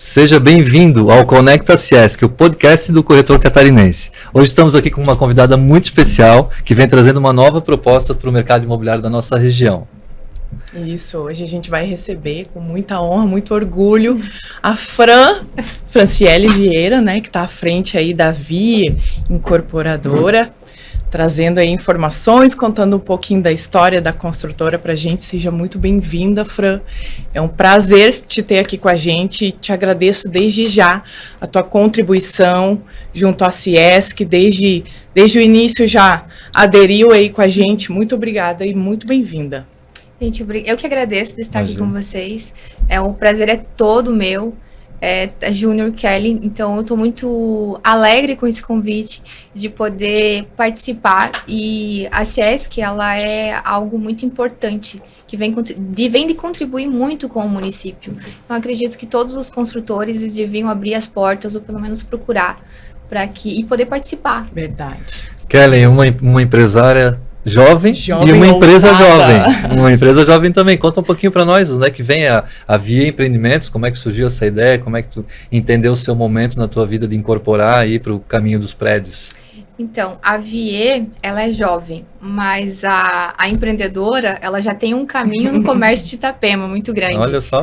Seja bem-vindo ao Conecta Ciesc, o podcast do corretor catarinense. Hoje estamos aqui com uma convidada muito especial que vem trazendo uma nova proposta para o mercado imobiliário da nossa região. Isso, hoje a gente vai receber com muita honra, muito orgulho, a Franciele Vieira, né, que está à frente aí da VIE Incorporadora, trazendo aí informações, contando um pouquinho da história da construtora para a gente. Seja muito bem-vinda, Fran. É um prazer te ter aqui com a gente. Te agradeço desde já a tua contribuição junto à Ciesc, desde o início já aderiu aí com a gente. Muito obrigada e muito bem-vinda. Gente, eu que agradeço de estar aqui com vocês. O prazer é todo meu. Júnior, Kelly, então eu estou muito alegre com esse convite de poder participar, e a Ciesc, ela é algo muito importante, que vem de contribuir muito com o município. Então acredito que todos os construtores eles deviam abrir as portas, ou pelo menos procurar, e poder participar. Verdade. Kelly, uma empresária jovem e uma empresa jovem. Uma empresa jovem também. Conta um pouquinho para nós, né, que vem a VIE Empreendimentos, como é que surgiu essa ideia, como é que tu entendeu o seu momento na tua vida de incorporar aí para o caminho dos prédios? Então, a VIE, ela é jovem, mas a empreendedora, ela já tem um caminho no comércio de Itapema muito grande. Olha só.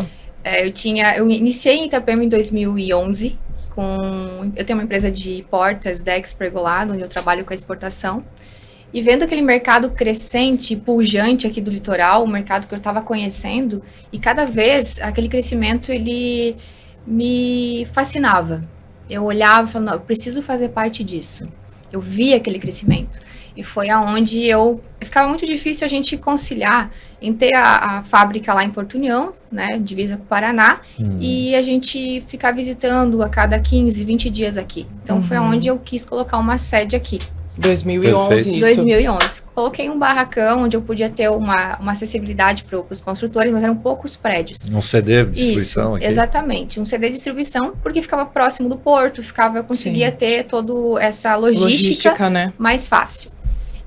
Eu iniciei em Itapema em 2011, eu tenho uma empresa de portas, Dex Pergolado, onde eu trabalho com a exportação. E vendo aquele mercado crescente, pujante aqui do litoral, o mercado que eu estava conhecendo, e cada vez aquele crescimento, ele me fascinava. Eu olhava e falava, não, eu preciso fazer parte disso. Eu via aquele crescimento. E foi aonde ficava muito difícil a gente conciliar em ter a fábrica lá em Porto União, né, divisa com o Paraná, e a gente ficar visitando a cada 15, 20 dias aqui. Então foi aonde eu quis colocar uma sede aqui. 2011, isso. 2011. Coloquei um barracão onde eu podia ter uma acessibilidade para os construtores, mas eram poucos prédios. Um CD de distribuição isso, aqui? Exatamente. Um CD de distribuição, porque ficava próximo do porto, eu conseguia ter toda essa logística né? Mais fácil.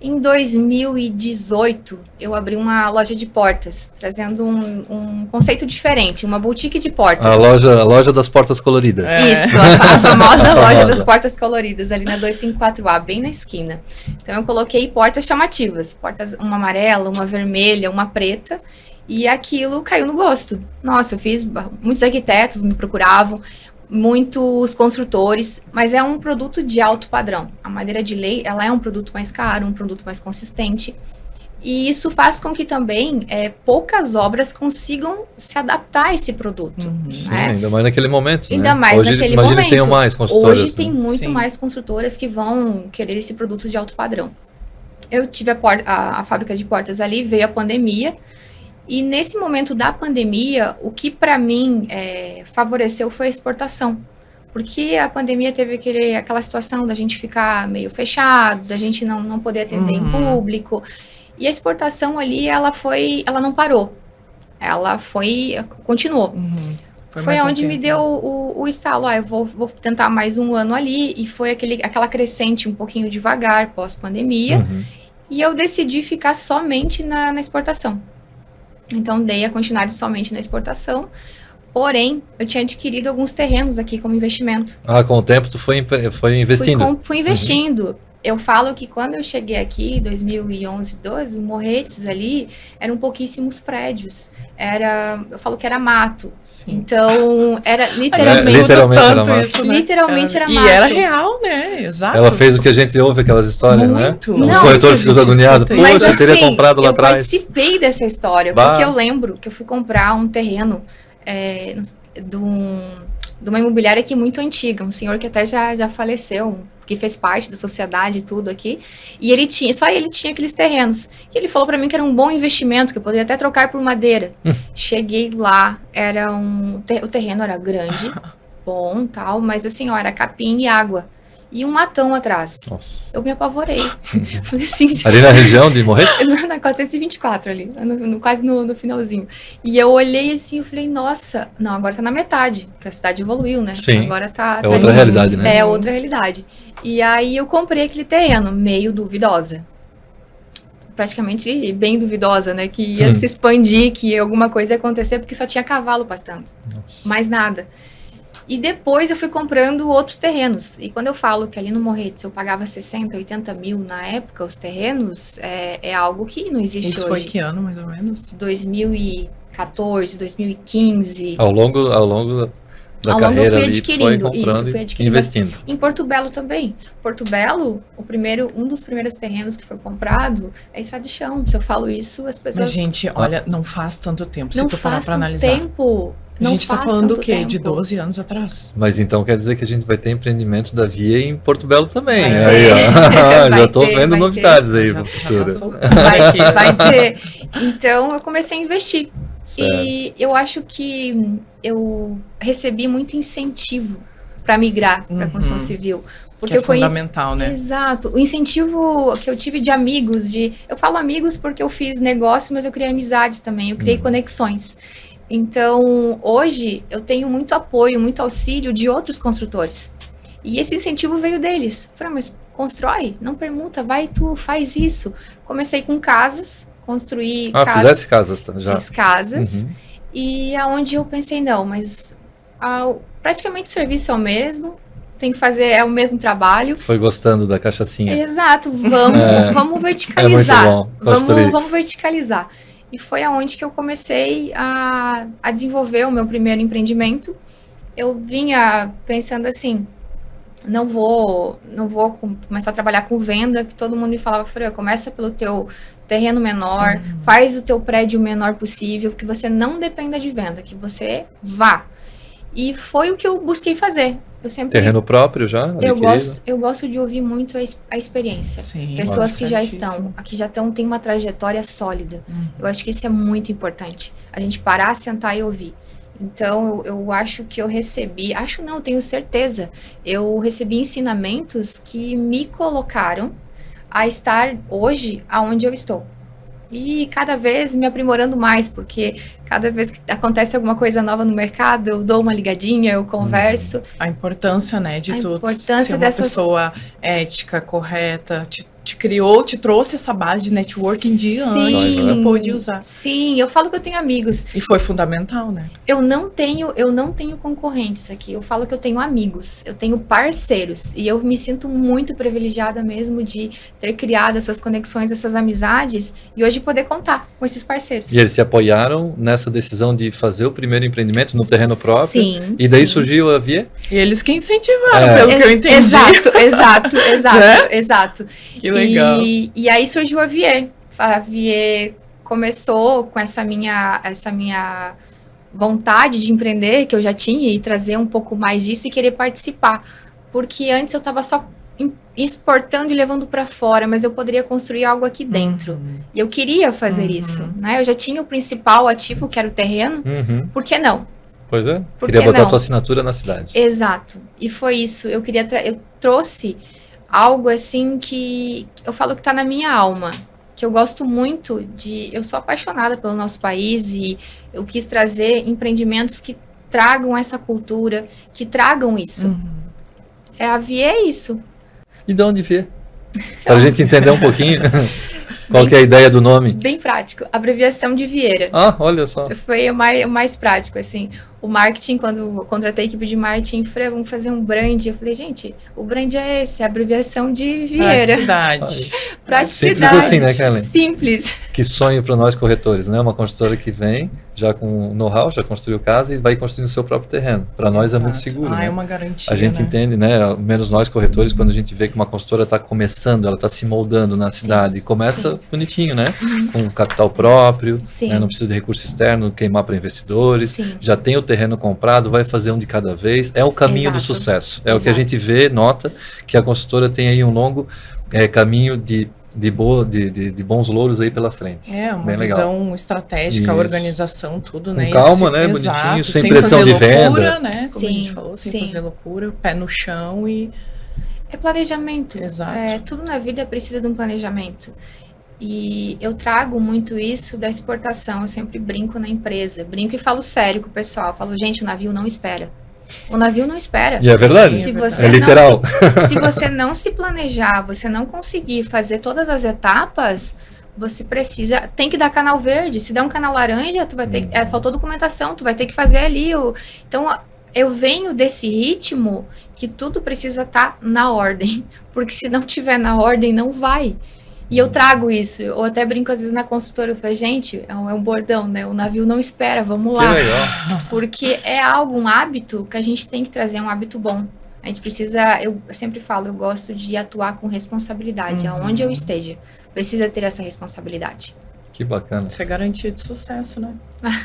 Em 2018, eu abri uma loja de portas, trazendo um conceito diferente, uma boutique de portas. A loja das portas coloridas. Isso, a famosa loja das portas coloridas, ali na 254A, bem na esquina. Então, eu coloquei portas chamativas, uma amarela, uma vermelha, uma preta, e aquilo caiu no gosto. Nossa, muitos arquitetos me procuravam, muitos construtores, mas é um produto de alto padrão. A madeira de lei, ela é um produto mais caro, um produto mais consistente, e isso faz com que também poucas obras consigam se adaptar a esse produto. Sim, ainda mais naquele momento, ainda né? mais hoje, naquele imagino momento. Que tenham mais construtoras. Hoje tem muito mais construtoras que vão querer esse produto de alto padrão. Eu tive a fábrica de portas ali, veio a pandemia, e nesse momento da pandemia, o que para mim favoreceu foi a exportação. Porque a pandemia teve aquela situação da gente ficar meio fechado, da gente não poder atender em público. E a exportação ali, ela não parou. Ela continuou. Foi onde me deu o estalo. Eu vou tentar mais um ano ali. E foi aquela crescente um pouquinho devagar, pós-pandemia. E eu decidi ficar somente na exportação. Então, dei a continuidade somente na exportação, porém, eu tinha adquirido alguns terrenos aqui como investimento. Com o tempo tu foi investindo? Fui investindo. Eu falo que quando eu cheguei aqui, em 2011, 12, o Morretes ali, eram pouquíssimos prédios. Eu falo que era mato. Sim. Então, era literalmente... Literalmente era mato. Isso, né? Literalmente era mato. E era real, né? Exato. Ela fez o que a gente ouve, aquelas histórias, muito, né? Os corretores ficam agoniados. Pô, mas você teria comprado lá atrás. Eu participei dessa história, porque eu lembro que eu fui comprar um terreno de uma imobiliária aqui muito antiga, um senhor que até já faleceu, que fez parte da sociedade e tudo aqui, e só ele tinha aqueles terrenos, e ele falou para mim que era um bom investimento, que eu poderia até trocar por madeira. Cheguei lá, o terreno era grande, bom, tal, mas assim, era capim e água, e um matão atrás. Nossa. Eu me apavorei. Falei assim... Ali na região de Morretes? Na 424 ali, quase no finalzinho. E eu olhei assim, eu falei, nossa, não, agora tá na metade, porque a cidade evoluiu, né? Sim, agora tá outra realidade, né? É outra realidade. E aí eu comprei aquele terreno, meio duvidosa. Praticamente bem duvidosa, né? Que ia se expandir, que alguma coisa ia acontecer, porque só tinha cavalo pastando. Nossa. Mais nada. E depois eu fui comprando outros terrenos. E quando eu falo que ali no Morretes eu pagava 60, 80 mil na época, os terrenos, é algo que não existe Isso hoje. foi que ano, mais ou menos? 2014, 2015. Ao longo da Ao longo eu carreira fui ali, adquirindo, foi comprando fui e adquirindo. investindo. Em Porto Belo também. Porto Belo, um dos primeiros terrenos que foi comprado é estrada de chão. Se eu falo isso, as pessoas... Mas, gente, olha, não faz tanto tempo, se não tu parar faz pra tanto analisar. tempo. A Não gente tá faz falando o tanto quê? De tempo. 12 anos atrás. Mas então quer dizer que a gente vai ter empreendimento da Via em Porto Belo também. Vai Aí, ter. ó. Vai Já tô ter, vendo vai novidades aí Já- pro já futuro. tá soltando Vai, aqui. vai ter. Então, eu comecei a investir. Certo. E eu acho que eu recebi muito incentivo para migrar para a construção civil. Porque Que é eu conheci. fundamental, né? Exato. O incentivo que eu tive de amigos, eu falo amigos porque eu fiz negócio, mas eu criei amizades também, eu criei conexões. Então, hoje, eu tenho muito apoio, muito auxílio de outros construtores. E esse incentivo veio deles. Falei, mas constrói, não permuta, vai tu, faz isso. Comecei com casas, construí casas. Fizesse casas já. Fiz casas. Uhum. E aonde eu pensei, não, mas praticamente o serviço é o mesmo, tem que fazer, é o mesmo trabalho. Foi gostando da cachaçinha. Exato, vamos verticalizar. É muito bom construir. Vamos verticalizar. E foi aonde que eu comecei a desenvolver o meu primeiro empreendimento. Eu vinha pensando assim, não vou começar a trabalhar com venda, que todo mundo me falava, Fran, começa pelo teu terreno menor, faz o teu prédio o menor possível, que você não dependa de venda, que você vá. E foi o que eu busquei fazer. Eu sempre Terreno próprio já? eu gosto de ouvir muito a experiência. Sim, Pessoas que já certíssimo. têm uma trajetória sólida. Eu acho que isso é muito importante. A gente parar, sentar e ouvir. Então, eu acho que eu recebi, tenho certeza, eu recebi ensinamentos que me colocaram a estar hoje aonde eu estou. E cada vez me aprimorando mais, porque cada vez que acontece alguma coisa nova no mercado, eu dou uma ligadinha, eu converso. A importância, né, de tu ser uma dessas pessoa ética, correta, te criou, te trouxe essa base de networking de antes que tu pôde usar. Sim, eu falo que eu tenho amigos. E foi fundamental, né? Eu não tenho concorrentes aqui. Eu falo que eu tenho amigos, eu tenho parceiros. E eu me sinto muito privilegiada mesmo de ter criado essas conexões, essas amizades e hoje poder contar com esses parceiros. E eles te apoiaram nessa decisão de fazer o primeiro empreendimento no terreno próprio? Sim. E daí surgiu a Via? E eles que incentivaram, pelo que eu entendi. Exato. Que legal. E aí surgiu a Vie. A Vie começou com essa minha vontade de empreender, que eu já tinha, e trazer um pouco mais disso e querer participar. Porque antes eu estava só exportando e levando para fora, mas eu poderia construir algo aqui dentro. E eu queria fazer isso, né? Eu já tinha o principal ativo, que era o terreno. Por que não? Pois é. Por Queria que botar não? a tua assinatura na cidade. Exato. E foi isso. Eu trouxe algo assim que eu falo que está na minha alma, que eu gosto muito eu sou apaixonada pelo nosso país e eu quis trazer empreendimentos que tragam essa cultura, que tragam isso. A Vie é isso. E de onde Via? Para a gente entender um pouquinho qual que é a ideia do nome. Bem prático. Abreviação de Vieira. Olha só. Foi o mais prático, assim. O marketing, quando eu contratei a equipe de marketing, falei, vamos fazer um brand. Eu falei, gente, o brand é esse, a abreviação de Vieira. Praticidade. Praticidade. Simples assim, né, Kellen? Simples. Que sonho para nós corretores, né? Uma construtora que vem já com know-how, já construiu casa e vai construindo o seu próprio terreno. Para nós é muito seguro. É né? uma garantia. A gente entende, né? Menos nós corretores, quando a gente vê que uma construtora está começando, ela está se moldando na cidade. Começa bonitinho, né? Com capital próprio, né? Não precisa de recurso externo, queimar para investidores. Já tem o terreno comprado, vai fazer um de cada vez. É o caminho do sucesso. É o que a gente vê, nota, que a construtora tem aí um longo caminho de bons louros aí pela frente. É, uma bem visão legal. Estratégica, organização, tudo, né? Com calma, né? Bonitinho, sem pressão de loucura, venda. Né? Como a gente falou, sem fazer loucura, pé no chão e... É planejamento. Exato. Tudo na vida precisa de um planejamento. E eu trago muito isso da exportação. Eu sempre brinco na empresa. Brinco e falo sério com o pessoal. Falo, gente, o navio não espera. O navio não espera. E é verdade. É literal. Se você não se planejar, você não conseguir fazer todas as etapas, você tem que dar canal verde. Se der um canal laranja, tu vai ter faltou documentação, tu vai ter que fazer ali então eu venho desse ritmo que tudo precisa estar na ordem, porque se não tiver na ordem, não vai. E eu trago isso, eu até brinco às vezes na consultora, eu falo, gente, é um bordão, né? O navio não espera, vamos lá. Que legal. Porque é algo, um hábito que a gente tem que trazer, um hábito bom. A gente precisa, eu sempre falo, eu gosto de atuar com responsabilidade, aonde eu esteja. Precisa ter essa responsabilidade. Que bacana. Isso é garantia de sucesso, né?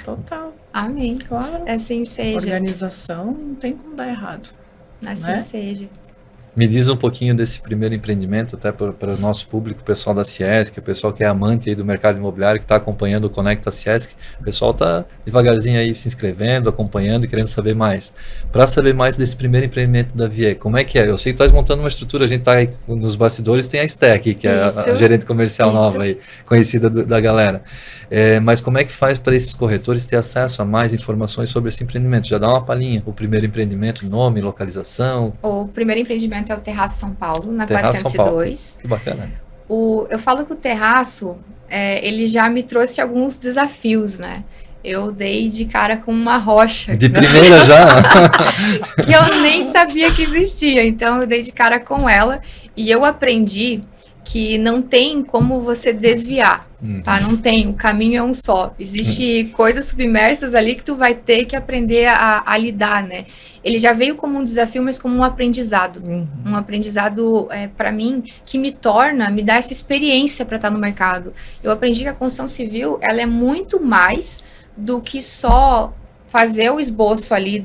Total. Amém. Claro. Assim seja. Organização não tem como dar errado. Assim né? seja. Me diz um pouquinho desse primeiro empreendimento, até para o nosso público, o pessoal da Ciesc, o pessoal que é amante aí do mercado imobiliário, que está acompanhando o Conecta Ciesc. O pessoal está devagarzinho aí se inscrevendo, acompanhando e querendo saber mais. Para saber mais desse primeiro empreendimento da Vie, como é que é? Eu sei que tu estás montando uma estrutura, a gente está aí nos bastidores, tem a Esté aqui, que é a gerente comercial nova aí, conhecida da galera. Mas como é que faz para esses corretores ter acesso a mais informações sobre esse empreendimento? Já dá uma palhinha, o primeiro empreendimento, nome, localização. O primeiro empreendimento é o Terraço São Paulo, na Terraço 402. São Paulo. Que bacana. Eu falo que o terraço, ele já me trouxe alguns desafios, né? Eu dei de cara com uma rocha. De primeira já? Que eu nem sabia que existia. Então, eu dei de cara com ela e eu aprendi que não tem como você desviar, tá? Não tem, o caminho é um só. Existe coisas submersas ali que tu vai ter que aprender a lidar, né? Ele já veio como um desafio, mas como um aprendizado. Um aprendizado, para mim, que me dá essa experiência para estar no mercado. Eu aprendi que a construção civil, ela é muito mais do que só fazer o esboço ali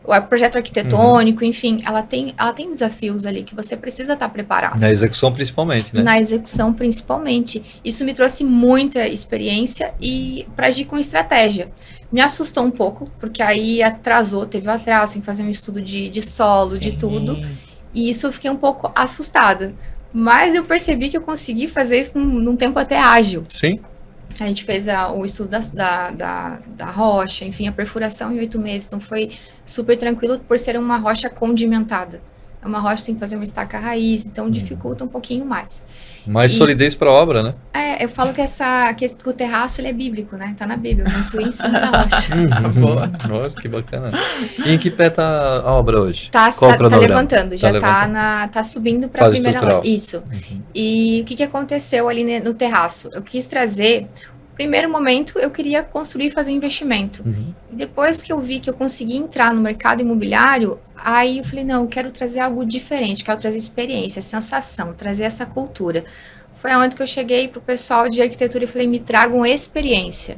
o projeto arquitetônico, enfim, ela tem desafios ali que você precisa estar preparado. Na execução principalmente, né? Na execução principalmente. Isso me trouxe muita experiência e para agir com estratégia. Me assustou um pouco, porque aí teve um atraso em fazer um estudo de solo, de tudo. E isso eu fiquei um pouco assustada. Mas eu percebi que eu consegui fazer isso num tempo até ágil. Sim. A gente fez o estudo da rocha, enfim, a perfuração em 8 meses. Então, foi super tranquilo por ser uma rocha condimentada. É uma rocha que tem que fazer uma estaca raiz, então dificulta um pouquinho mais. Mais solidez para a obra, né? Eu falo que o terraço ele é bíblico, né? Tá na Bíblia, construir em cima da rocha. Boa. Nossa, que bacana. E em que pé tá a obra hoje? Tá levantando, já levantando. tá subindo para a primeira loja. Isso. Uhum. E o que aconteceu ali no terraço? Eu quis trazer... Primeiro momento, eu queria construir e fazer investimento. E depois que eu vi que eu consegui entrar no mercado imobiliário, aí eu falei, não, eu quero trazer algo diferente, quero trazer experiência, sensação, trazer essa cultura. Foi onde que eu cheguei pro pessoal de arquitetura e falei, me tragam experiência.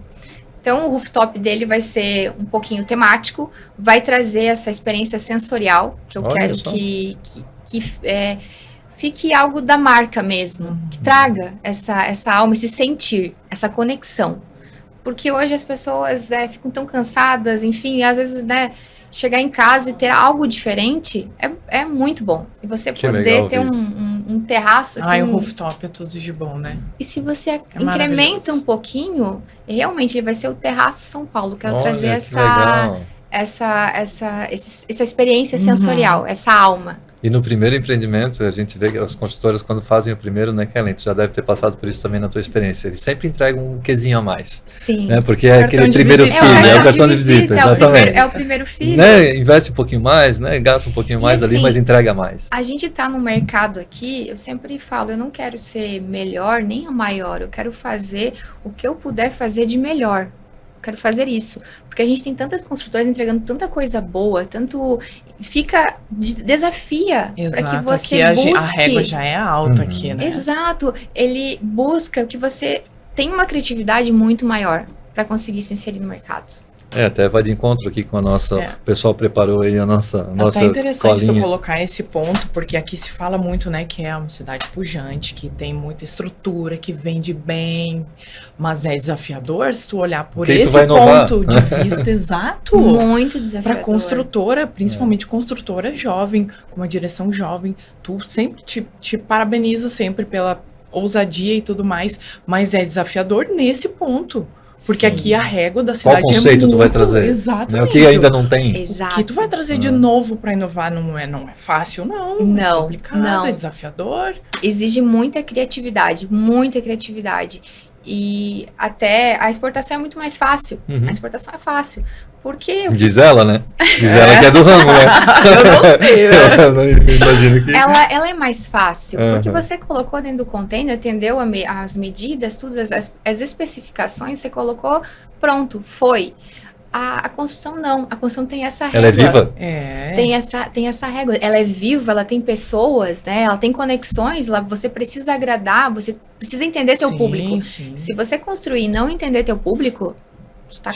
Então, o rooftop dele vai ser um pouquinho temático, vai trazer essa experiência sensorial, que eu quero que fique algo da marca mesmo, que traga essa alma, esse sentir, essa conexão. Porque hoje as pessoas ficam tão cansadas, enfim, às vezes, né, chegar em casa e ter algo diferente é muito bom. E você poder ter um terraço assim... o rooftop é tudo de bom, né? E se você incrementa um pouquinho, realmente ele vai ser o Terraço São Paulo. Quero trazer essa experiência sensorial, essa alma. E no primeiro empreendimento, a gente vê que as construtoras, quando fazem o primeiro, né, Kellen, tu já deve ter passado por isso também na tua experiência, eles sempre entregam um quezinho a mais. Sim. Né, porque é aquele primeiro filho, é o cartão de visita, exatamente. É o primeiro filho. Né, investe um pouquinho mais, né, gasta um pouquinho mais ali, mas entrega mais. A gente tá no mercado aqui, eu sempre falo, eu não quero ser melhor nem a maior, eu quero fazer o que eu puder fazer de melhor. Quero fazer isso, porque a gente tem tantas construtoras entregando tanta coisa boa, tanto desafia para que você busque. A régua já é alta aqui, né? Exato, ele busca que você tenha uma criatividade muito maior para conseguir se inserir no mercado. Até vai de encontro aqui com a nossa... O pessoal preparou aí a nossa É interessante colinha. tu colocar esse ponto, porque aqui se fala muito, né, que é uma cidade pujante, que tem muita estrutura, que vende bem, mas é desafiador se tu olhar por esse ponto de vista, exato. Muito desafiador. Para construtora, principalmente construtora jovem, com uma direção jovem, tu sempre te parabenizo sempre pela ousadia e tudo mais, mas é desafiador nesse ponto. Porque aqui a régua da cidade Qual conceito tu vai trazer? Exatamente. O que ainda não tem? Exato. O que tu vai trazer de novo para inovar não é fácil, não. Não, é complicado, é desafiador. Exige muita criatividade, muita criatividade. E até a exportação é muito mais fácil. A exportação é fácil. Porque... Diz ela, né? Diz ela que é do ramo, né? Eu não sei, né? Eu não imagino que... Ela é mais fácil, porque você colocou dentro do container, atendeu as medidas, tudo, as especificações, você colocou, pronto, foi. A construção não, a construção tem essa régua. Ela é viva? Tem essa régua, ela é viva, ela tem pessoas, né? Ela tem conexões, você precisa agradar, você precisa entender teu público. Sim. Se você construir e não entender teu público, tá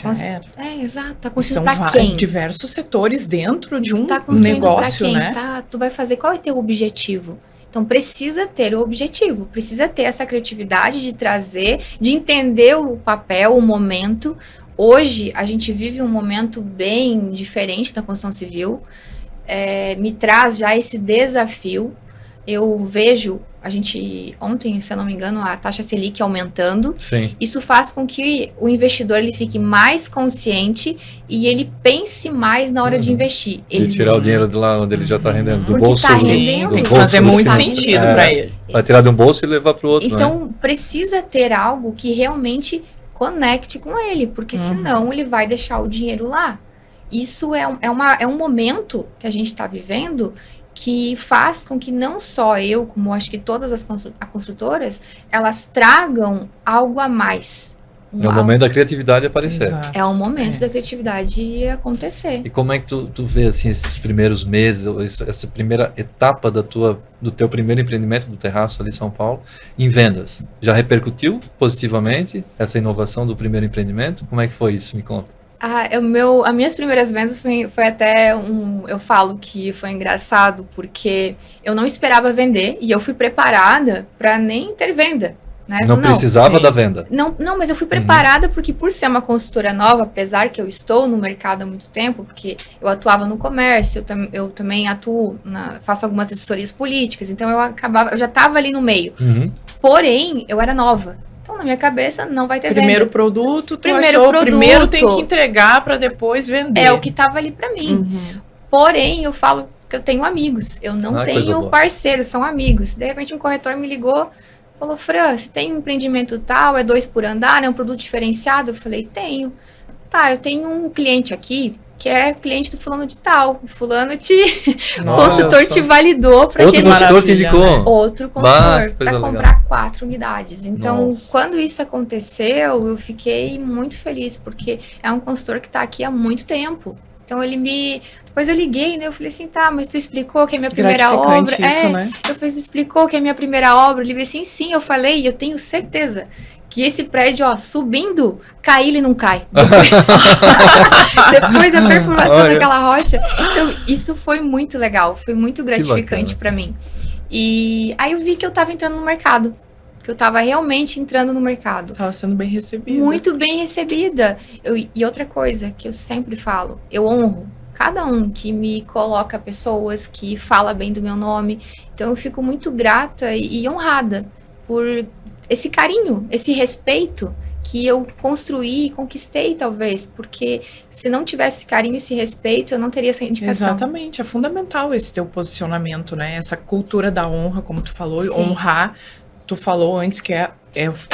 exato, tá construindo pra quem? São diversos setores dentro de um negócio, pra quem? Né? Tu vai fazer, qual é o teu objetivo? Então, precisa ter o objetivo, precisa ter essa criatividade de trazer, de entender o papel, o momento. Hoje, a gente vive um momento bem diferente da construção civil, me traz já esse desafio. Eu vejo, ontem, se eu não me engano, a taxa Selic aumentando. Sim. Isso faz com que o investidor ele fique mais consciente e ele pense mais na hora de investir. De tirar o dinheiro de lá onde ele já está rendendo, do bolso. Tá rendendo, do bolso fazer muito sentido para ele. Vai tirar de um bolso e levar para o outro. Então, precisa ter algo que realmente conecte com ele, porque senão ele vai deixar o dinheiro lá. Isso é um momento que a gente está vivendo que faz com que não só eu, como acho que todas as construtoras, elas tragam algo a mais. É o momento da criatividade aparecer. Exato. É o momento da criatividade acontecer. E como é que tu vê assim, esses primeiros meses, essa primeira etapa do teu primeiro empreendimento do terraço ali em São Paulo, em vendas? Já repercutiu positivamente essa inovação do primeiro empreendimento? Como é que foi isso? Me conta. As minhas primeiras vendas foi até eu falo que foi engraçado, porque eu não esperava vender e eu fui preparada para nem ter venda. Né? Não precisava da venda. Não, mas eu fui preparada porque por ser uma consultora nova, apesar que eu estou no mercado há muito tempo, porque eu atuava no comércio, eu também atuo, faço algumas assessorias políticas, então eu já estava ali no meio. Porém, eu era nova. Então, na minha cabeça, não vai ter primeiro venda. Produto, primeiro tem que entregar para depois vender. É o que estava ali para mim. Porém, eu falo que eu tenho amigos. Eu não tenho parceiros, são amigos. De repente, um corretor me ligou, falou, Fran, você tem um empreendimento tal, é 2 por andar, é um produto diferenciado? Eu falei, tenho. Tá, eu tenho um cliente aqui, que é cliente do fulano de tal. O fulano consultor te validou para Outro consultor te indicou. Outro consultor para comprar 4 unidades. Então, quando isso aconteceu, eu fiquei muito feliz, porque é um consultor que está aqui há muito tempo. Então, depois eu liguei, né? Eu falei assim, tá, mas tu explicou que é a minha primeira obra. Isso, né? Explicou que é a minha primeira obra. Ele falou assim, sim, eu falei, eu tenho certeza que esse prédio, subindo, cair, ele não cai. Depois da perfuração daquela rocha. Então, isso foi muito legal, foi muito gratificante para mim. E aí eu vi que eu tava entrando no mercado. Que eu tava realmente entrando no mercado. Tava sendo bem recebida. Muito bem recebida. E outra coisa que eu sempre falo, eu honro cada um que me coloca pessoas, que fala bem do meu nome. Então eu fico muito grata e honrada por esse carinho, esse respeito que eu construí e conquistei, talvez, porque se não tivesse carinho e esse respeito, eu não teria essa indicação. Exatamente, é fundamental esse teu posicionamento, né? Essa cultura da honra, como tu falou, honrar, tu falou antes que é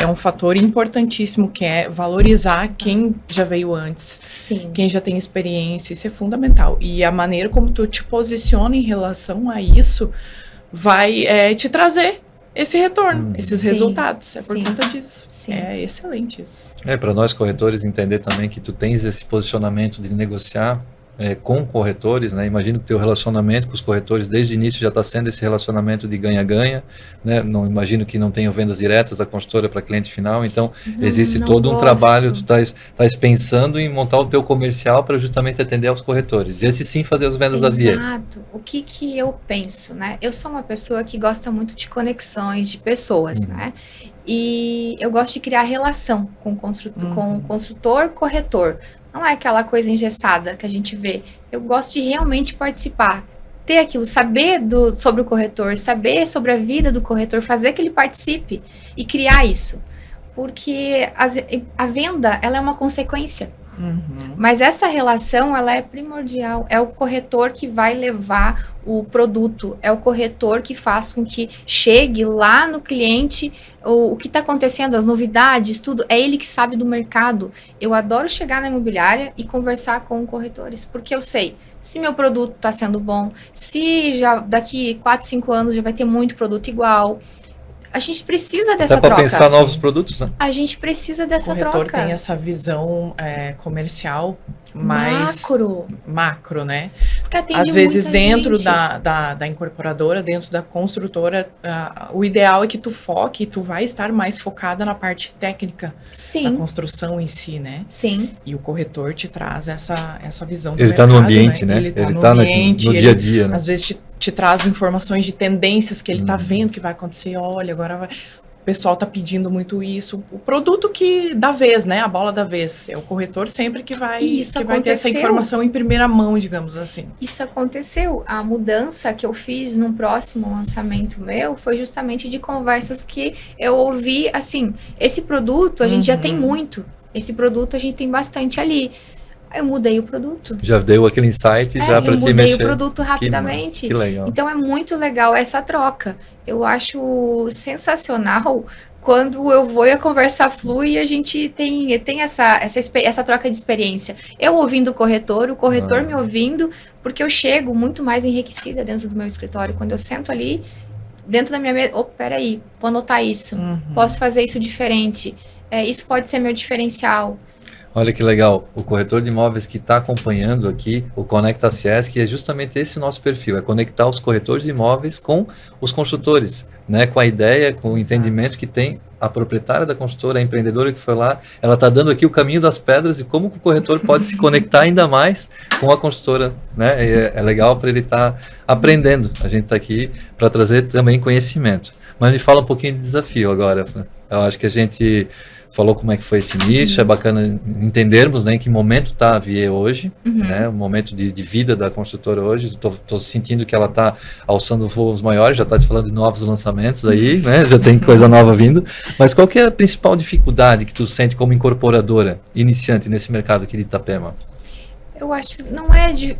um fator importantíssimo, que é valorizar quem já veio antes, Sim. Quem já tem experiência, isso é fundamental. E a maneira como tu te posiciona em relação a isso vai te trazer esse retorno, esses resultados. É por conta disso. Sim. É excelente isso. Para nós corretores entender também que tu tens esse posicionamento de negociar com corretores, né? Imagino que o teu relacionamento com os corretores desde o início já está sendo esse relacionamento de ganha-ganha, né? Não imagino que não tenham vendas diretas da consultora para cliente final, então existe todo um trabalho, tu estás pensando em montar o teu comercial para justamente atender aos corretores, e esse sim fazer as vendas da VIE. Exato. O que eu penso, né? Eu sou uma pessoa que gosta muito de conexões, de pessoas, né? E eu gosto de criar relação com o construtor, corretor. Não é aquela coisa engessada que a gente vê. Eu gosto de realmente participar. Ter aquilo, saber sobre o corretor, saber sobre a vida do corretor, fazer que ele participe e criar isso. Porque a venda, ela é uma consequência. Mas essa relação, ela é primordial. É o corretor que vai levar o produto, é o corretor que faz com que chegue lá no cliente o que está acontecendo, as novidades, tudo. É ele que sabe do mercado. Eu adoro chegar na imobiliária e conversar com corretores, porque eu sei se meu produto está sendo bom, se já daqui 4, 5 anos já vai ter muito produto igual. A gente precisa dessa troca. Dá para pensar novos produtos, né? A gente precisa dessa troca. O corretor tem essa visão comercial mais macro, né? Às vezes dentro da incorporadora, dentro da construtora, o ideal é que tu foque, tu vai estar mais focada na parte técnica da construção em si, né? Sim. E o corretor te traz essa visão do mercado. Ele está no ambiente, né? Ele está no ambiente, no dia a dia, né? Às vezes te traz informações de tendências que ele está vendo que vai acontecer. Olha, agora vai... O pessoal está pedindo muito isso. O produto que da vez, né? A bola da vez. É o corretor sempre que vai ter essa informação em primeira mão, digamos assim. Isso aconteceu. A mudança que eu fiz num próximo lançamento meu foi justamente de conversas que eu ouvi, assim, esse produto a gente já tem muito. Esse produto a gente tem bastante ali. Aí eu mudei o produto. Já deu aquele insight já para te mexer. Eu mudei o produto rapidamente. Que legal. Então é muito legal essa troca. Eu acho sensacional quando eu vou e a conversa flui e a gente tem essa troca de experiência. Eu ouvindo o corretor me ouvindo, porque eu chego muito mais enriquecida dentro do meu escritório. Quando eu sento ali, dentro da minha mesa, peraí, vou anotar isso. Posso fazer isso diferente. Isso pode ser meu diferencial. Olha que legal, o corretor de imóveis que está acompanhando aqui, o Conecta Ciesc, é justamente esse o nosso perfil, é conectar os corretores de imóveis com os construtores, né? Com a ideia, com o entendimento que tem a proprietária da construtora, a empreendedora que foi lá, ela está dando aqui o caminho das pedras e como que o corretor pode se conectar ainda mais com a construtora, né? É legal para ele estar aprendendo, a gente está aqui para trazer também conhecimento. Mas me fala um pouquinho de desafio agora, eu acho que a gente... falou como é que foi esse início, é bacana entendermos, né, em que momento está a Vie hoje, né, o momento de vida da construtora hoje. Estou sentindo que ela está alçando voos maiores, já está te falando de novos lançamentos aí, né, já tem coisa nova vindo, mas qual que é a principal dificuldade que tu sente como incorporadora iniciante nesse mercado aqui de Itapema? Eu acho que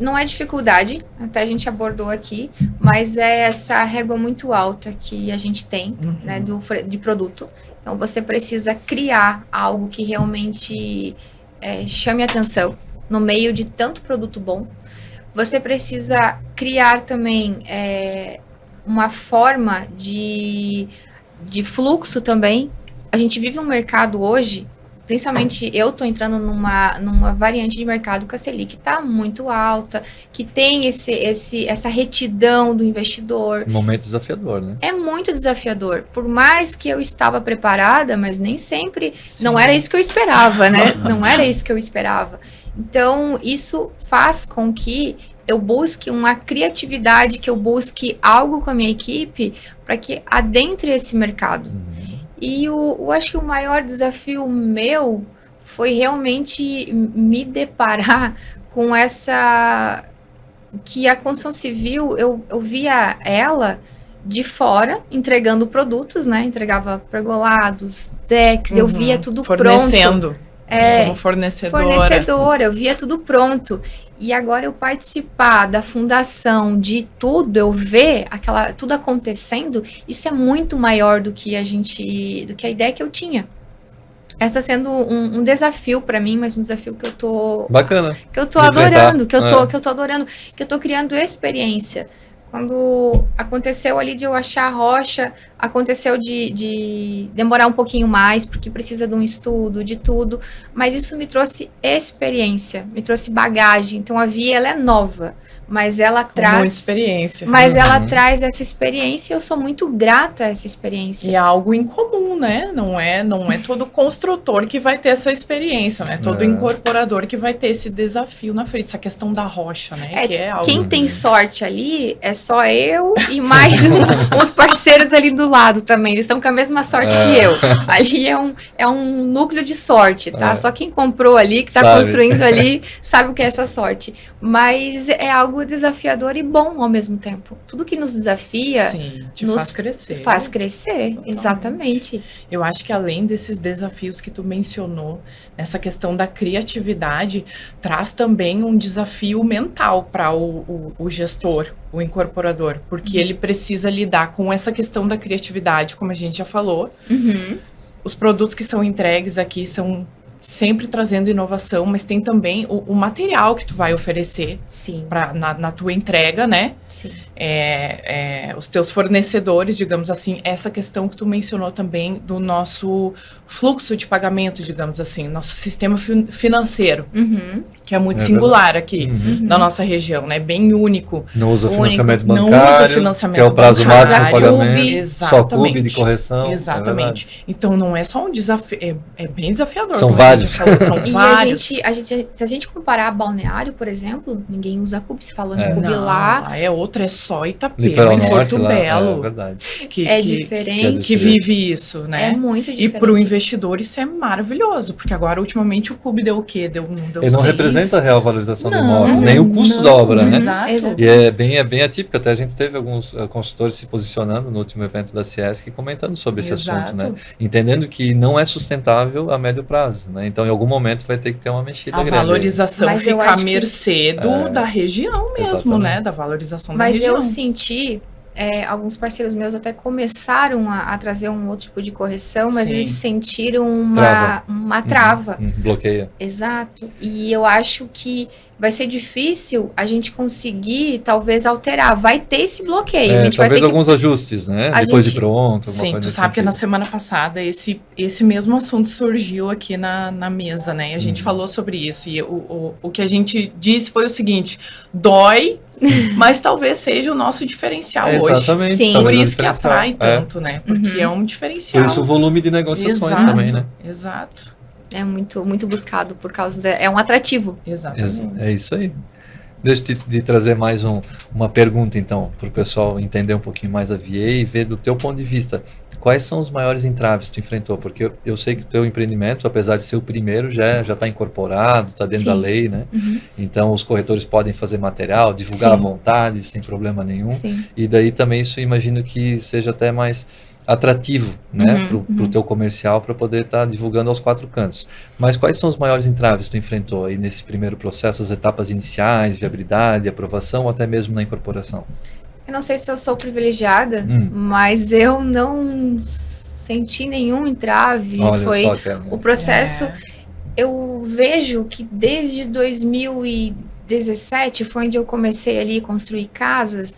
não é dificuldade, até a gente abordou aqui, mas é essa régua muito alta que a gente tem, né, de produto. Então, você precisa criar algo que realmente chame atenção no meio de tanto produto bom. Você precisa criar também uma forma de fluxo também. A gente vive um mercado hoje, principalmente eu estou entrando numa variante de mercado que a Selic está muito alta, que tem essa retidão do investidor. Um momento desafiador, né? É muito desafiador. Por mais que eu estava preparada, mas nem sempre... Sim. Não era isso que eu esperava, né? Não era isso que eu esperava. Então, isso faz com que eu busque uma criatividade, que eu busque algo com a minha equipe para que adentre esse mercado. E eu acho que o maior desafio meu foi realmente me deparar com essa... que a construção civil, eu via ela de fora, entregando produtos, né? Entregava pergolados, decks, eu via tudo fornecendo. Pronto. Como fornecedora. Eu via tudo pronto. E agora eu participar da fundação de tudo, eu ver tudo acontecendo, isso é muito maior do que a ideia que eu tinha. Essa sendo um desafio para mim, mas um desafio que eu tô... Bacana. Que eu tô adorando, que eu tô adorando, que eu tô criando experiência. Quando aconteceu ali de eu achar a rocha, aconteceu de demorar um pouquinho mais, porque precisa de um estudo, de tudo, mas isso me trouxe experiência, me trouxe bagagem. Então a Vie, ela é nova, mas ela traz... muita experiência. Mas ela traz essa experiência e eu sou muito grata a essa experiência. E é algo incomum, né? Não é todo construtor que vai ter essa experiência, né? Todo incorporador que vai ter esse desafio na frente, essa questão da rocha, né? Que é algo... Quem tem sorte ali é só eu e mais uns parceiros ali do lado também. Eles estão com a mesma sorte que eu. Ali é um núcleo de sorte, tá? Só quem comprou ali, que está construindo ali, sabe o que é essa sorte. Mas é algo algo desafiador e bom ao mesmo tempo. Tudo que nos desafia te faz crescer. Faz crescer, Totalmente. Exatamente. Eu acho que além desses desafios que tu mencionou, essa questão da criatividade, traz também um desafio mental para o gestor, o incorporador, porque ele precisa lidar com essa questão da criatividade, como a gente já falou. Os produtos que são entregues aqui são sempre trazendo inovação, mas tem também o material que tu vai oferecer na tua entrega, né? Sim. Os teus fornecedores, digamos assim, essa questão que tu mencionou também do nosso fluxo de pagamento, digamos assim, nosso sistema financeiro, que é muito singular aqui na nossa região, né? Bem único. Não usa financiamento bancário, não usa financiamento que é o prazo máximo de pagamento, exatamente, só CUB de correção. Exatamente. Então não é só um desafio, é bem desafiador. São vários. São vários. Se a gente comparar Balneário, por exemplo, ninguém usa CUB, se falou no CUB lá. É outra, é só Itapema, Litoral em Porto Norte, Belo. É verdade. É diferente. Que vive isso, né? É muito diferente. E para o investidor isso é maravilhoso, porque agora ultimamente o CUB deu o quê? Deu Ele não 6. representa a real valorização do imóvel, nem o custo da obra, né? Exato. E é bem atípico, até a gente teve alguns consultores se posicionando no último evento da Ciesc comentando sobre esse assunto, né? Entendendo que não é sustentável a médio prazo, né? Então em algum momento vai ter que ter uma mexida grande. A valorização mas fica à mercê da região mesmo, exatamente. né? Da valorização da região. Mas eu senti, alguns parceiros meus até começaram a trazer um outro tipo de correção, mas eles sentiram uma trava. Bloqueia. Exato. E eu acho que vai ser difícil a gente conseguir, talvez, alterar. Vai ter esse bloqueio. A gente talvez vai ter alguns ajustes, né? Depois de pronto. Sim, tu sabe que na semana passada esse mesmo assunto surgiu aqui na mesa, né? E a gente falou sobre isso. E o que a gente disse foi o seguinte: dói, mas talvez seja o nosso diferencial hoje. Exatamente. Sim. Por isso que atrai tanto, né? Porque é um diferencial. Por isso o volume de negociações também, né? Exato. É muito, muito buscado por causa é um atrativo. Exatamente. É isso aí. Deixa eu te trazer mais uma pergunta, então, para o pessoal entender um pouquinho mais a VA e ver do teu ponto de vista, quais são os maiores entraves que tu enfrentou? Porque eu sei que o teu empreendimento, apesar de ser o primeiro, já está incorporado, está dentro da lei, né? Então, os corretores podem fazer material, divulgar à vontade, sem problema nenhum. E daí também isso eu imagino que seja até mais atrativo, né, pro teu comercial, para poder estar divulgando aos 4 cantos. Mas quais são os maiores entraves que tu enfrentou aí nesse primeiro processo, as etapas iniciais, viabilidade, aprovação, ou até mesmo na incorporação? Eu não sei se eu sou privilegiada, mas eu não senti nenhum entrave. Olha foi só, Kelly. o processo. Eu vejo que desde 2017 foi onde eu comecei ali a construir casas.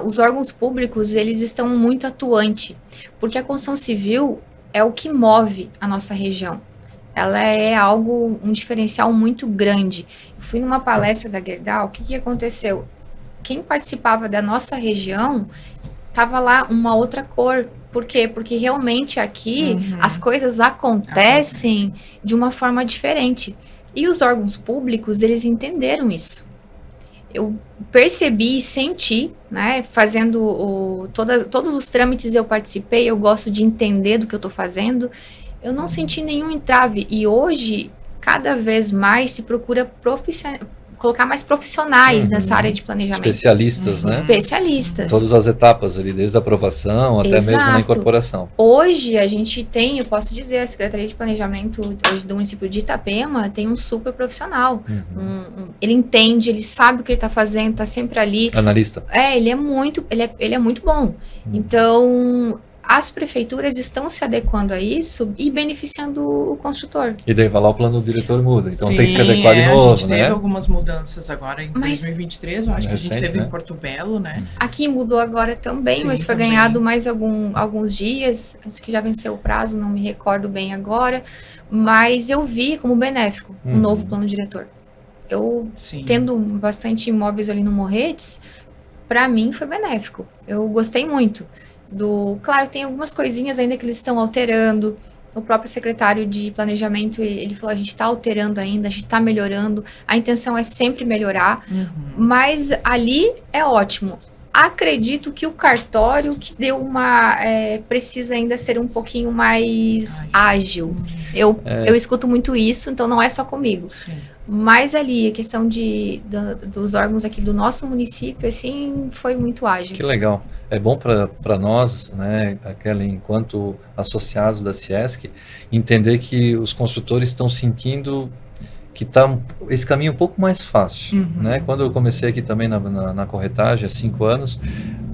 Os órgãos públicos, eles estão muito atuantes, porque a construção civil é o que move a nossa região. Ela é um diferencial muito grande. Eu fui numa palestra da Gerdau, o que aconteceu? Quem participava da nossa região, tava lá uma outra cor. Por quê? Porque realmente aqui as coisas acontecem de uma forma diferente. E os órgãos públicos, eles entenderam isso. Eu percebi e senti, né, fazendo todos os trâmites eu participei, eu gosto de entender do que eu estou fazendo, eu não senti nenhum entrave. E hoje, cada vez mais se procura colocar mais profissionais nessa área de planejamento. Especialistas, né? Especialistas. Todas as etapas ali, desde a aprovação até mesmo na incorporação. Hoje a gente tem, eu posso dizer, a Secretaria de Planejamento hoje do município de Itapema tem um super profissional. Ele entende, ele sabe o que ele está fazendo, está sempre ali. Analista. Ele é muito bom. Então, as prefeituras estão se adequando a isso e beneficiando o construtor. E daí vai lá o plano do diretor muda, então tem que se adequar de novo, a gente teve algumas mudanças agora em 2023, eu acho que a gente teve, né, em Porto Belo, né? Aqui mudou agora também, mas foi ganhado mais alguns dias, acho que já venceu o prazo, não me recordo bem agora, mas eu vi como benéfico o novo plano diretor. Eu, tendo bastante imóveis ali no Morretes, para mim foi benéfico, eu gostei muito. Claro, tem algumas coisinhas ainda que eles estão alterando. O próprio secretário de planejamento, ele falou, a gente está alterando ainda, a gente está melhorando. A intenção é sempre melhorar, mas ali é ótimo. Acredito que o cartório que deu precisa ainda ser um pouquinho mais ágil. Eu escuto muito isso, então não é só comigo. Sim. Mas ali, a questão dos órgãos aqui do nosso município, assim, foi muito ágil. Que legal. É bom para nós, né, enquanto associados da Ciesc, entender que os construtores estão sentindo que está esse caminho um pouco mais fácil, né? Quando eu comecei aqui também na corretagem, há 5 anos,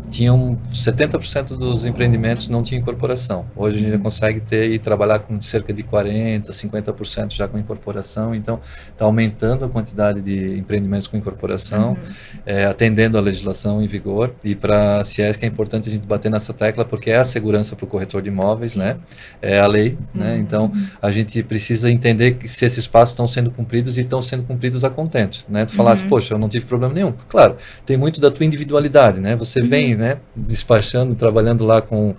tinham 70% dos empreendimentos não tinha incorporação. Hoje a gente já consegue ter e trabalhar com cerca de 40%, 50% já com incorporação, então está aumentando a quantidade de empreendimentos com incorporação, atendendo a legislação em vigor, e para a Ciesc é importante a gente bater nessa tecla, porque é a segurança para o corretor de imóveis, né? É a lei, né? Então a gente precisa entender que se esses passos estão sendo cumpridos e estão sendo cumpridos a contento, né? Tu falasse, poxa, eu não tive problema nenhum. Claro, tem muito da tua individualidade, né? Você vem, né, despachando, trabalhando lá com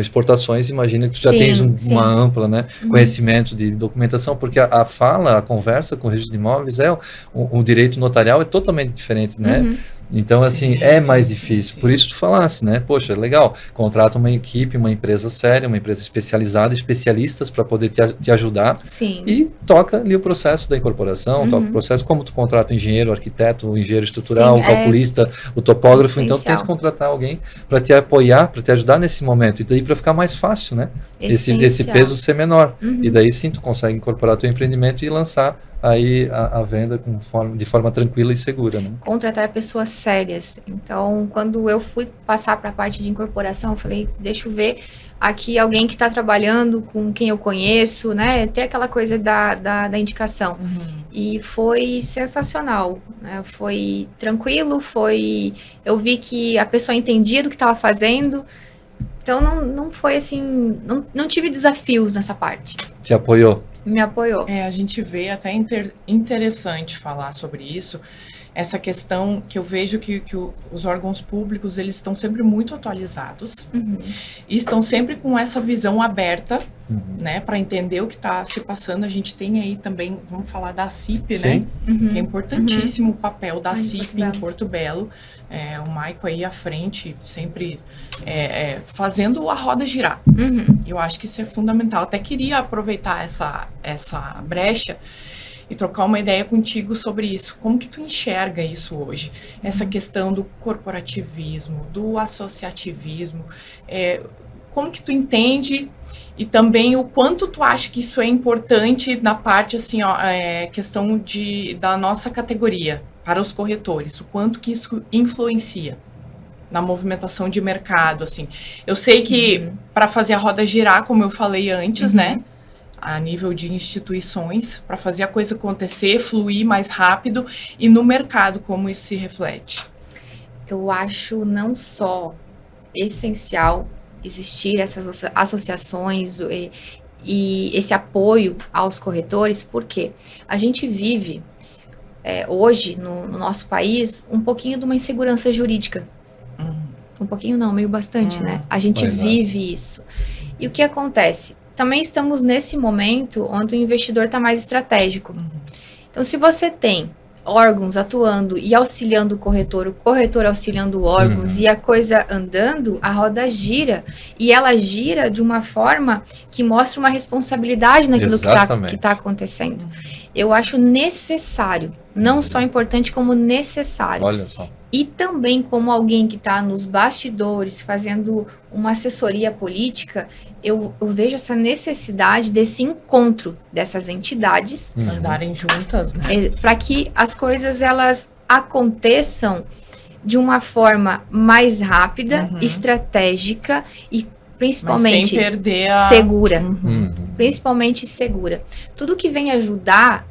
exportações, imagina que tu já tens uma ampla, né, conhecimento de documentação, porque a conversa com o registro de imóveis o direito notarial é totalmente diferente, né? Então, assim, mais difícil. Por isso tu falasse, né? Poxa, legal. Contrata uma equipe, uma empresa séria, uma empresa especializada, especialistas para poder te ajudar. E toca ali o processo da incorporação, toca o processo, como tu contrata o engenheiro, o arquiteto, o engenheiro estrutural, o calculista, o topógrafo. Então, tu tens que contratar alguém para te apoiar, para te ajudar nesse momento. E daí para ficar mais fácil, né? Esse peso ser menor. E daí sim, tu consegue incorporar teu empreendimento e lançar aí a venda de forma tranquila e segura, né? Contratar pessoas sérias. Então, quando eu fui passar para a parte de incorporação, eu falei, deixa eu ver aqui alguém que está trabalhando com quem eu conheço, né? Ter aquela coisa da indicação. E foi sensacional, né? Foi tranquilo, eu vi que a pessoa entendia do que estava fazendo. Então, não foi assim, não tive desafios nessa parte. Te apoiou? Me apoiou. A gente vê até interessante falar sobre isso, essa questão que eu vejo que os órgãos públicos, eles estão sempre muito atualizados e estão sempre com essa visão aberta, né, para entender o que está se passando. A gente tem aí também, vamos falar da CIP, né, que é importantíssimo o papel da CIP em Porto Belo. O Maico aí à frente, sempre fazendo a roda girar. Eu acho que isso é fundamental. Até queria aproveitar essa brecha e trocar uma ideia contigo sobre isso. Como que tu enxerga isso hoje? Essa questão do corporativismo, do associativismo, como que tu entende e também o quanto tu acha que isso é importante na parte, assim, questão da nossa categoria, para os corretores, o quanto que isso influencia na movimentação de mercado, assim. Eu sei que para fazer a roda girar, como eu falei antes, né, a nível de instituições, para fazer a coisa acontecer, fluir mais rápido, e no mercado, como isso se reflete? Eu acho não só essencial existir essas associações e esse apoio aos corretores, porque a gente vive hoje, no nosso país, um pouquinho de uma insegurança jurídica. Um pouquinho não, meio bastante, né? A gente vive isso. E o que acontece? Também estamos nesse momento onde o investidor está mais estratégico. Então, se você tem órgãos atuando e auxiliando o corretor auxiliando órgãos e a coisa andando, a roda gira. E ela gira de uma forma que mostra uma responsabilidade naquilo que está acontecendo. Eu acho necessário, não só importante, como necessário. Olha só. E também como alguém que está nos bastidores, fazendo uma assessoria política, eu vejo essa necessidade desse encontro dessas entidades. Andarem juntas, né? Para que as coisas, elas aconteçam de uma forma mais rápida, estratégica e principalmente sem perder segura. Principalmente segura. Tudo que vem ajudar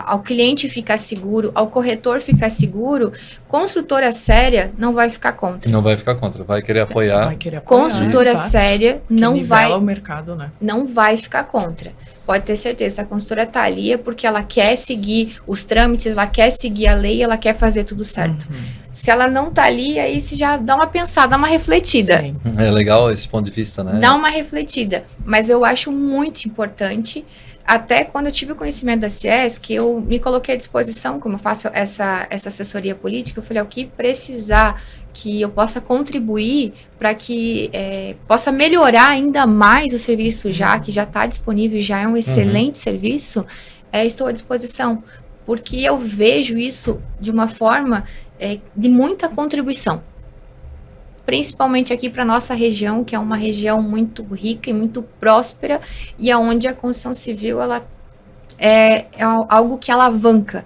ao cliente ficar seguro, ao corretor ficar seguro, construtora séria não vai ficar contra. Não vai ficar contra, vai querer apoiar. Construtora séria não vai, o mercado, né? Não vai ficar contra. Pode ter certeza, a consultora está ali porque ela quer seguir os trâmites, ela quer seguir a lei, ela quer fazer tudo certo. Se ela não está ali, aí você já dá uma pensada, dá uma refletida. Sim. É legal esse ponto de vista, né? Dá uma refletida. Mas eu acho muito importante até quando eu tive o conhecimento da Ciesc, eu me coloquei à disposição, como eu faço essa assessoria política, eu falei, o que precisar que eu possa contribuir para que possa melhorar ainda mais o serviço que já está disponível, já é um excelente serviço, estou à disposição, porque eu vejo isso de uma forma de muita contribuição, principalmente aqui para nossa região, que é uma região muito rica e muito próspera, e aonde a construção civil ela é algo que alavanca.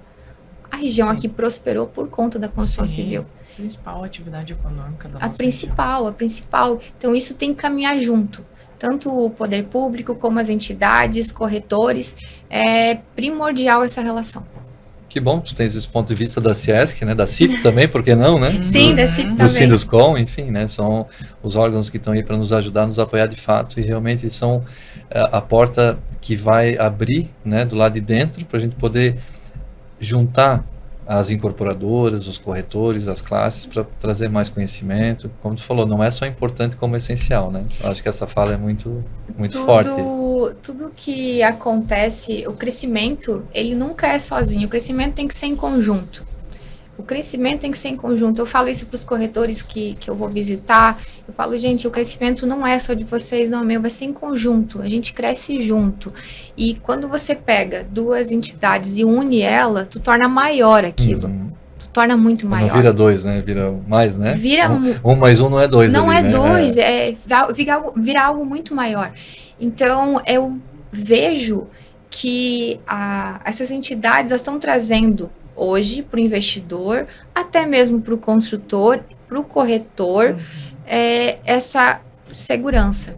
A região aqui prosperou por conta da construção civil. A principal atividade econômica da nossa região. A principal. Então, isso tem que caminhar junto. Tanto o poder público, como as entidades, corretores. É primordial essa relação. Que bom, tu tens esse ponto de vista da Ciesc, né? Da CIP também, por que não, né? Sim, da CIP também. Do Sinduscom, enfim, né? São os órgãos que estão aí para nos ajudar, nos apoiar de fato, e realmente são a porta que vai abrir, né? Do lado de dentro, para a gente poder juntar as incorporadoras, os corretores, as classes, para trazer mais conhecimento. Como tu falou, não é só importante como essencial, né? Eu acho que essa fala é muito forte. Tudo que acontece, o crescimento, ele nunca é sozinho. O crescimento tem que ser em conjunto. Eu falo isso para os corretores que eu vou visitar. Eu falo, gente, o crescimento não é só de vocês, não é meu, vai ser em conjunto. A gente cresce junto. E quando você pega duas entidades e une ela, tu torna maior aquilo. Tu torna muito maior. Não vira dois, né? Vira mais, né? Vira um mais um não é dois. Não ali, é dois, vira algo muito maior. Então, eu vejo que essas entidades estão trazendo hoje para o investidor, até mesmo para o construtor, para o corretor, essa segurança,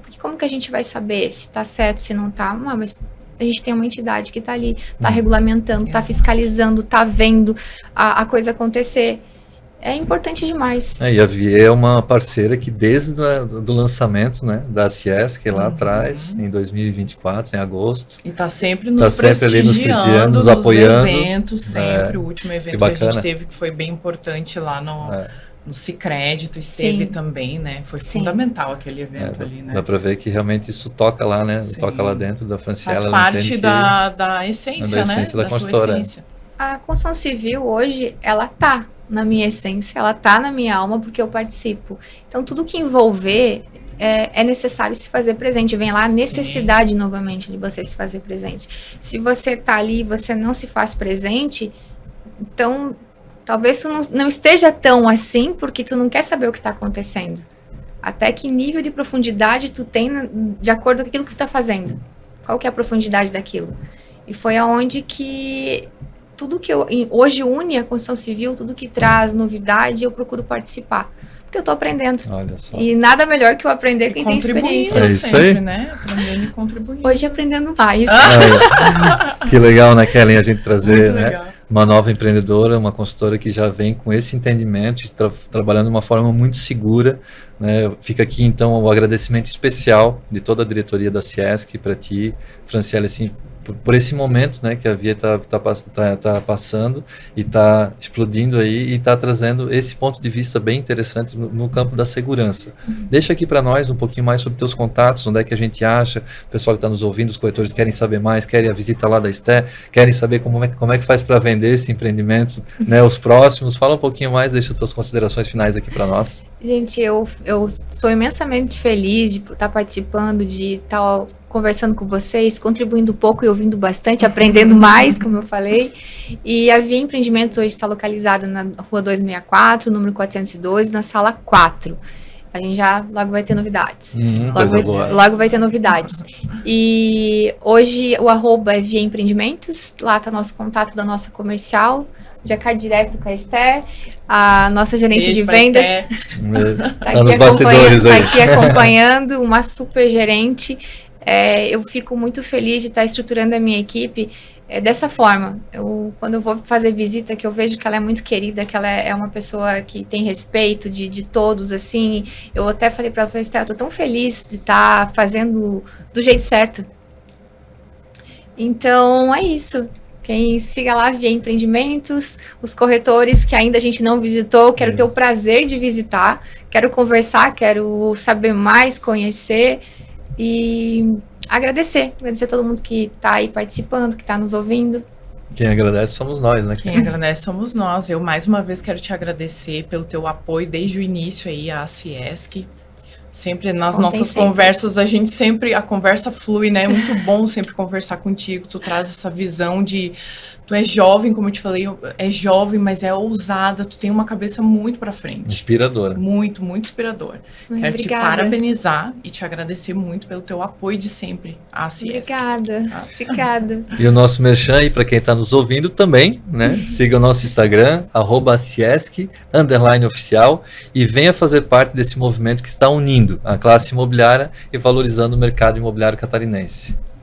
porque como que a gente vai saber se está certo, se não está? Mas a gente tem uma entidade que está ali, está regulamentando, está fiscalizando, está vendo a coisa acontecer. É importante demais. E a Vie é uma parceira que desde do lançamento, né, da Ciesc lá atrás, em 2024, em agosto. E está sempre nos prestigiando, nos apoiando. Eventos, sempre. O último evento que a gente teve, que foi bem importante lá no Sicredi, esteve também, né? Foi fundamental aquele evento ali, né? Dá para ver que realmente isso toca lá, né? Toca lá dentro da Franciele. Faz parte da essência, né? Da consultora. A construção civil hoje, ela tá na minha essência, ela tá na minha alma porque eu participo. Então, tudo que envolver é necessário se fazer presente. Vem lá a necessidade novamente de você se fazer presente. Se você tá ali e você não se faz presente, então talvez tu não esteja tão assim porque tu não quer saber o que está acontecendo. Até que nível de profundidade tu tem de acordo com aquilo que tu tá fazendo. Qual que é a profundidade daquilo? E foi aonde que tudo que hoje une a construção civil, tudo que traz novidade, eu procuro participar. Porque eu estou aprendendo. Olha só. E nada melhor que eu aprender com quem tem experiência. É isso aí. Né? Aprendendo e contribuindo. Hoje aprendendo mais. Que legal, né, Kellen, a gente trazer, né, uma nova empreendedora, uma consultora que já vem com esse entendimento, trabalhando de uma forma muito segura, né? Fica aqui, então, o agradecimento especial de toda a diretoria da Ciesc para ti, Franciele, assim, por esse momento, né, que a Vie tá passando e está explodindo aí e está trazendo esse ponto de vista bem interessante no campo da segurança. Deixa aqui para nós um pouquinho mais sobre teus contatos, onde é que a gente acha, o pessoal que está nos ouvindo, os corretores querem saber mais, querem a visita lá da Esté, querem saber como é que faz para vender esse empreendimento, né, os próximos. Fala um pouquinho mais, deixa as tuas considerações finais aqui para nós. Gente, eu sou imensamente feliz de estar participando, de estar conversando com vocês, contribuindo um pouco e ouvindo bastante, aprendendo mais, como eu falei. E a Vie Empreendimentos hoje está localizada na Rua 264, número 412, na sala 4. A gente já logo vai ter novidades. Logo vai ter novidades. E hoje o @ é Vie Empreendimentos, lá está nosso contato da nossa comercial, já cai direto com a Esté, a nossa gerente de vendas. Tá aqui acompanhando, uma super gerente. Eu fico muito feliz de estar estruturando a minha equipe dessa forma. Quando eu vou fazer visita, que eu vejo que ela é muito querida, que ela é uma pessoa que tem respeito de todos, assim. Eu até falei para ela, eu estou tão feliz de estar fazendo do jeito certo. Então, é isso. Quem siga lá, Vie Empreendimentos, os corretores que ainda a gente não visitou, quero ter o prazer de visitar, quero conversar, quero saber mais, conhecer. E agradecer todo mundo que está aí participando, que está nos ouvindo. Quem agradece somos nós, né? Quem agradece somos nós. Eu, mais uma vez, quero te agradecer pelo teu apoio desde o início aí à Ciesc. Sempre nas nossas conversas, a conversa flui, né? É muito bom sempre conversar contigo. Tu traz essa visão de... Tu é jovem, como eu te falei, é jovem, mas é ousada. Tu tem uma cabeça muito pra frente. Inspiradora. Muito, muito inspirador. Quero te parabenizar e te agradecer muito pelo teu apoio de sempre à Ciesc. Obrigada. E o nosso merchan aí, para quem está nos ouvindo também, né? Siga o nosso Instagram, @Ciesc_oficial, e venha fazer parte desse movimento que está unindo a classe imobiliária e valorizando o mercado imobiliário catarinense.